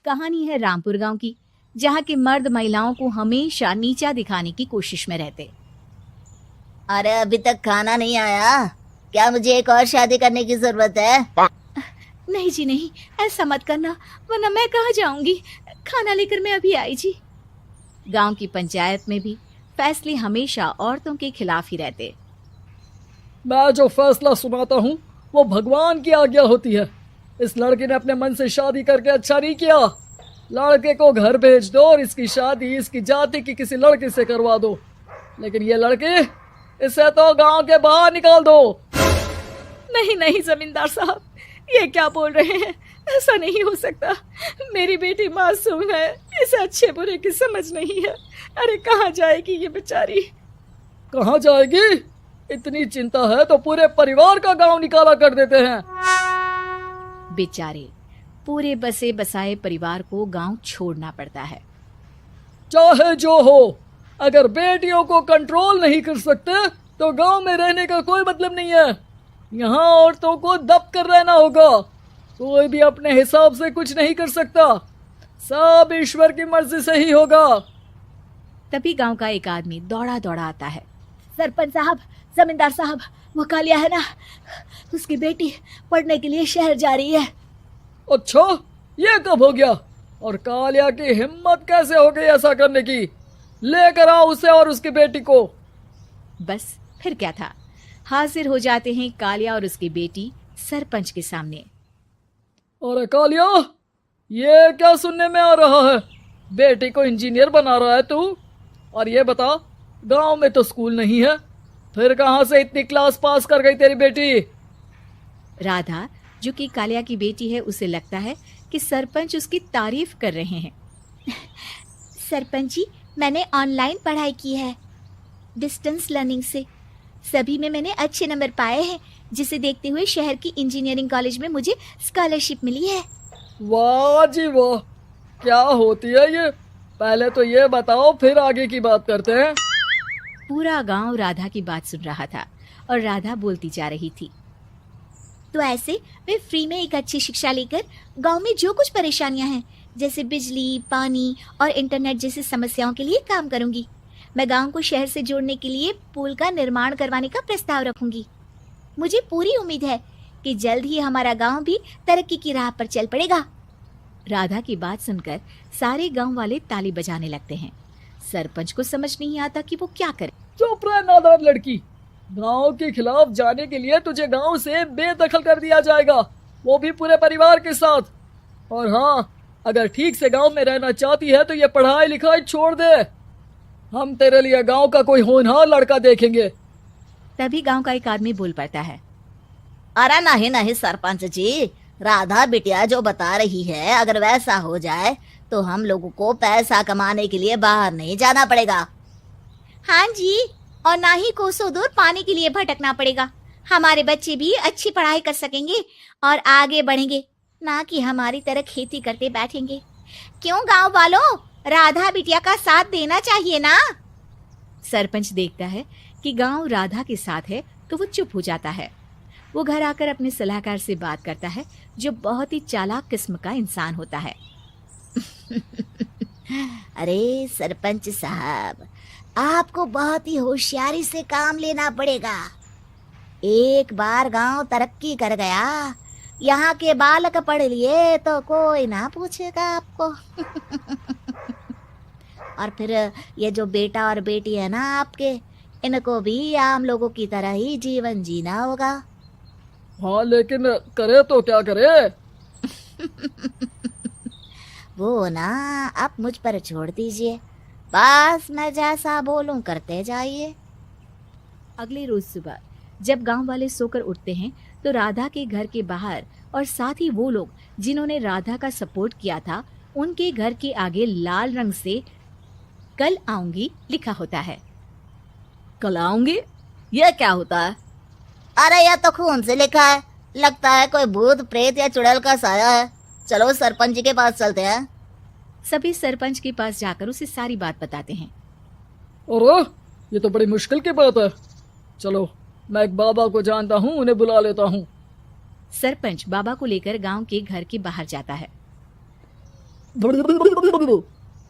कहानी है रामपुर गांव की, जहां के मर्द महिलाओं को हमेशा नीचा दिखाने की कोशिश में रहते। अरे अभी तक खाना नहीं आया, क्या मुझे एक और शादी करने की जरूरत है? नहीं जी नहीं, ऐसा मत करना, वरना मैं कहाँ जाऊंगी। खाना लेकर मैं अभी आई जी। गांव की पंचायत में भी फैसले हमेशा औरतों के खिलाफ ही रहते। मैं जो फैसला सुनाता हूँ वो भगवान की आज्ञा होती है। इस लड़के ने अपने मन से शादी करके अच्छा नहीं किया। लड़के को घर भेज दो और इसकी शादी इसकी जाति की किसी लड़के से करवा दो, लेकिन ये लड़के, इसे तो गांव के बाहर निकाल दो। नहीं नहीं जमींदार साहब, ये क्या बोल रहे हैं? ऐसा नहीं हो सकता। मेरी बेटी मासूम है, इसे अच्छे बुरे की समझ नहीं है। अरे कहाँ जाएगी ये बेचारी? कहाँ जाएगी? इतनी चिंता है तो पूरे परिवार का गांव निकाला कर देते हैं। बेचारे पूरे बसे बसाए परिवार को गांव छोड़ना पड़ता है। चाहे जो हो, अगर बेटियों को कंट्रोल नहीं कर सकते तो गांव में रहने का कोई मतलब नहीं है। यहाँ औरतों को दब कर रहना होगा। कोई भी अपने हिसाब से कुछ नहीं कर सकता, सब ईश्वर की मर्जी से ही होगा। तभी गांव का एक आदमी दौड़ा दौड़ा आता है। सरपंच साहब, जमींदार साहब, वो कालिया है ना, उसकी बेटी पढ़ने के लिए शहर जा रही है। अच्छा, ये कब हो गया? और कालिया की हिम्मत कैसे हो गई ऐसा करने की? लेकर आओ उसे और उसकी बेटी को। बस फिर क्या था, हाजिर हो जाते हैं कालिया और उसकी बेटी सरपंच के सामने। अरे कालिया, ये क्या सुनने में आ रहा है? बेटी को इंजीनियर बना रहा है तू? और ये बता, गांव में तो स्कूल नहीं है, फिर कहां से इतनी क्लास पास कर गई तेरी बेटी? राधा, जो कि कालिया की बेटी है, उसे लगता है कि सरपंच उसकी तारीफ कर रहे हैं। सरपंच जी, मैंने ऑनलाइन पढ़ाई की है, डिस्टेंस लर्निंग से। सभी में मैंने अच्छे नंबर पाए हैं, जिसे देखते हुए शहर की इंजीनियरिंग कॉलेज में मुझे स्कॉलरशिप मिली है। वाह जी वाह, क्या होती है ये? पहले तो ये बताओ, फिर आगे की बात करते हैं। पूरा गांव राधा की बात सुन रहा था और राधा बोलती जा रही थी। तो ऐसे मैं फ्री में एक अच्छी शिक्षा लेकर गांव में जो कुछ परेशानियां हैं, जैसे बिजली, पानी और इंटरनेट जैसी समस्याओं के लिए काम करूंगी। मैं गांव को शहर से जोड़ने के लिए पुल का निर्माण करवाने का प्रस्ताव रखूंगी। मुझे पूरी उम्मीद है कि जल्द ही हमारा गांव भी तरक्की की राह पर चल पड़ेगा। राधा की बात सुनकर सारे गांव वाले ताली बजाने लगते हैं। सरपंच को समझ नहीं आता कि वो क्या करे। चुप रह नादान लड़की, गांव के खिलाफ जाने के लिए तुझे गांव से बेदखल कर दिया जाएगा, वो भी पूरे परिवार के साथ। और हाँ, अगर ठीक से गांव में रहना चाहती है तो ये पढ़ाई लिखाई छोड़ दे। हम तेरे लिए गांव का कोई होनहार लड़का देखेंगे। तभी गांव का एक आदमी बोल पड़ता है। अरे नहीं नहीं सरपंच जी, राधा बिटिया जो बता रही है, अगर वैसा हो जाए तो हम लोगों को पैसा कमाने के लिए बाहर नहीं जाना पड़ेगा। हाँ जी, और ना ही कोसों दूर पानी के लिए भटकना पड़ेगा। हमारे बच्चे भी अच्छी पढ़ाई कर सकेंगे और आगे बढ़ेंगे, ना कि हमारी तरह खेती करते बैठेंगे। क्यों गांव वालों, राधा बिटिया का साथ देना चाहिए ना। सरपंच देखता है कि गांव राधा के साथ है तो वो चुप हो जाता है। वो घर आकर अपने सलाहकार से बात करता है, जो बहुत ही चालाक किस्म का इंसान होता है। अरे सरपंच साहब, आपको बहुत ही होशियारी से काम लेना पड़ेगा। एक बार गांव तरक्की कर गया, यहाँ के बालक पढ़ लिए तो कोई ना पूछेगा आपको। और फिर ये जो बेटा और बेटी है ना आपके, इनको भी आम लोगों की तरह ही जीवन जीना होगा। हाँ, लेकिन करे तो क्या करे? वो ना आप मुझ पर छोड़ दीजिए, बस मैं जैसा बोलूं करते जाइए। अगले रोज सुबह जब गांव वाले सोकर उठते हैं तो राधा के घर के बाहर और साथ ही वो लोग जिन्होंने राधा का सपोर्ट किया था, उनके घर के आगे लाल रंग से कल आऊंगी लिखा होता है। कल आऊंगी? ये क्या होता है? अरे यह तो खून से लिखा है, लगता है कोई भूत प्रेत या चुड़ैल का साया है। चलो सरपंच जी के पास चलते हैं। सभी सरपंच के पास जाकर उसे सारी बात बताते हैं। अरे ये तो बड़ी मुश्किल की बात है। चलो, मैं एक बाबा को जानता हूँ, उन्हें बुला लेता हूँ। सरपंच बाबा को लेकर गांव के घर के बाहर जाता है।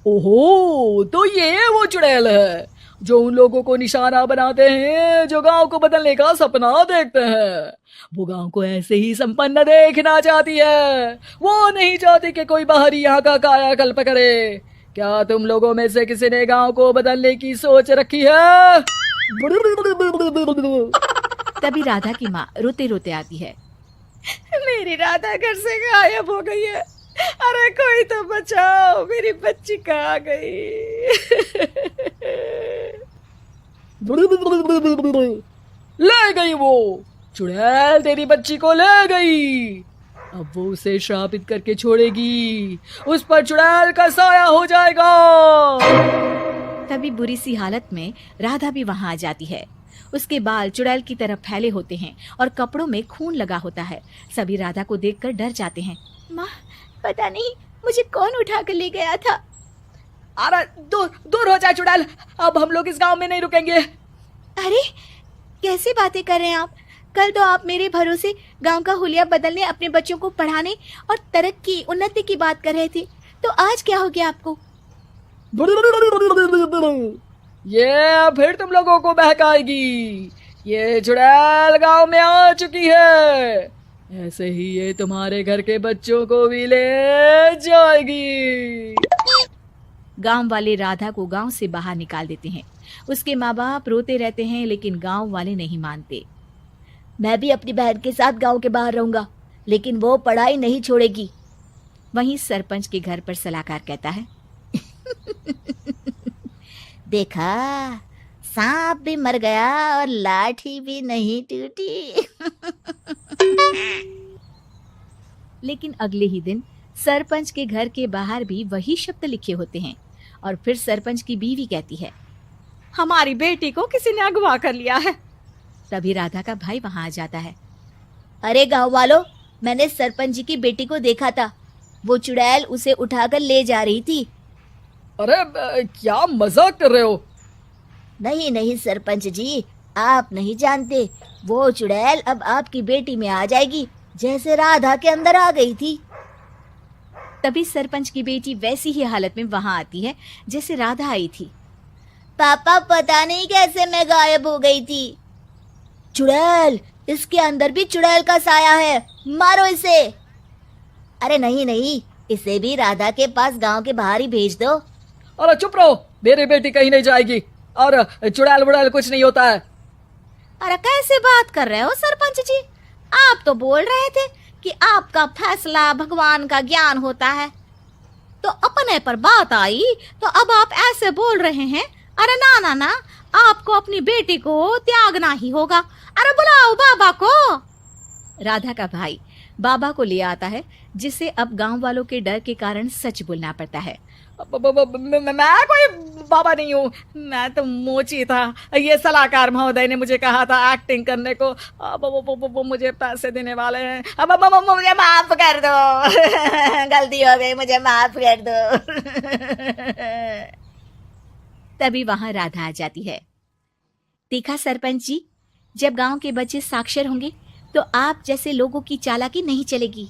ओहो, तो ये वो चुड़ैल है जो उन लोगों को निशाना बनाते हैं जो गांव को बदलने का सपना देखते हैं। वो गांव को ऐसे ही संपन्न देखना चाहती है। वो नहीं चाहती कि कोई बाहरी यहाँ का कायाकल्प करे। क्या तुम लोगों में से किसी ने गांव को बदलने की सोच रखी है? तभी राधा की माँ रोते रोते आती है। मेरी राधा घर से गायब हो गई है। अरे कोई तो बचाओ, मेरी बच्ची कहाँ गई? ले गई वो चुड़ैल, तेरी बच्ची को ले गई। अब वो उसे श्रापित करके छोड़ेगी। उस पर चुड़ैल का साया हो जाएगा। तभी बुरी सी हालत में राधा भी वहां आ जाती है। उसके बाल चुड़ैल की तरफ फैले होते हैं और कपड़ों में खून लगा होता है। सभी राधा को देखकर डर जाते हैं। माँ, पता नहीं मुझे कौन उठा कर ले गया था। अरे दूर दूर हो जाए चुड़ैल, अब हम लोग इस गांव में नहीं रुकेंगे। अरे कैसी बातें कर रहे हैं आप? कल तो आप मेरे भरोसे गांव का हुलिया बदलने, अपने बच्चों को पढ़ाने और तरक्की उन्नति की बात कर रहे थे, तो आज क्या हो गया आपको? ये फिर तुम लोगों को बहकाएगी। ये चुड़ैल गांव में आ चुकी है। ऐसे ही ये तुम्हारे घर के बच्चों को भी ले जाएगी। गांव वाले राधा को गांव से बाहर निकाल देते हैं। उसके माँ बाप रोते रहते हैं, लेकिन गांव वाले नहीं मानते। मैं भी अपनी बहन के साथ गांव के बाहर रहूंगा, लेकिन वो पढ़ाई नहीं छोड़ेगी। वहीं सरपंच के घर पर सलाहकार कहता है, देखा, सांप भी मर गया और लाठी भी नहीं टूटी। लेकिन अगले ही दिन सरपंच के घर के बाहर भी वही शब्द लिखे होते हैं। और फिर सरपंच की बीवी कहती है, हमारी बेटी को किसी ने अगवा कर लिया है। तभी राधा का भाई वहां आ जाता है। अरे गांव वालों, मैंने सरपंच जी की बेटी को देखा था। वो चुड़ैल उसे उठाकर ले जा रही थी। अरे क्या मजाक कर रहे हो? नहीं नहीं सरपंच जी, आप नहीं जानते। वो चुड़ैल अब आपकी बेटी में आ जाएगी, जैसे राधा के अंदर आ गई थी। तभी सरपंच की बेटी वैसी ही हालत में वहां आती है जैसे राधा आई थी। पापा, पता नहीं कैसे मैं गायब हो गई थी। चुड़ैल, इसके अंदर भी चुड़ैल का साया है, मारो इसे। अरे नहीं नहीं, इसे भी राधा के पास गांव के बाहर ही भेज दो। अरे चुप रहो, मेरी बेटी कहीं नहीं जाएगी और चुड़ैल वुड़ैल कुछ नहीं होता है। अरे कैसे बात कर रहे हो सरपंच जी? आप तो बोल रहे थे कि आपका फैसला भगवान का ज्ञान होता है, तो अपने पर बात आई तो अब आप ऐसे बोल रहे हैं। अरे ना ना ना, आपको अपनी बेटी को त्यागना ही होगा। अरे बुलाओ बाबा को। राधा का भाई बाबा को ले आता है, जिसे अब गांव वालों के डर के कारण सच बोलना पड़ता है। मैं कोई बाबा नहीं हूँ, मैं तो मोची था। ये सलाहकार महोदय ने मुझे कहा था एक्टिंग करने को। अब वो मुझे पैसे देने वाले हैं। अब मुझे माफ कर दो। गलती हो गई, मुझे माफ कर दो। तभी वहां राधा आ जाती है। देखा सरपंच जी, जब गांव के बच्चे साक्षर होंगे तो आप जैसे लोगों की चालाकी नहीं चलेगी।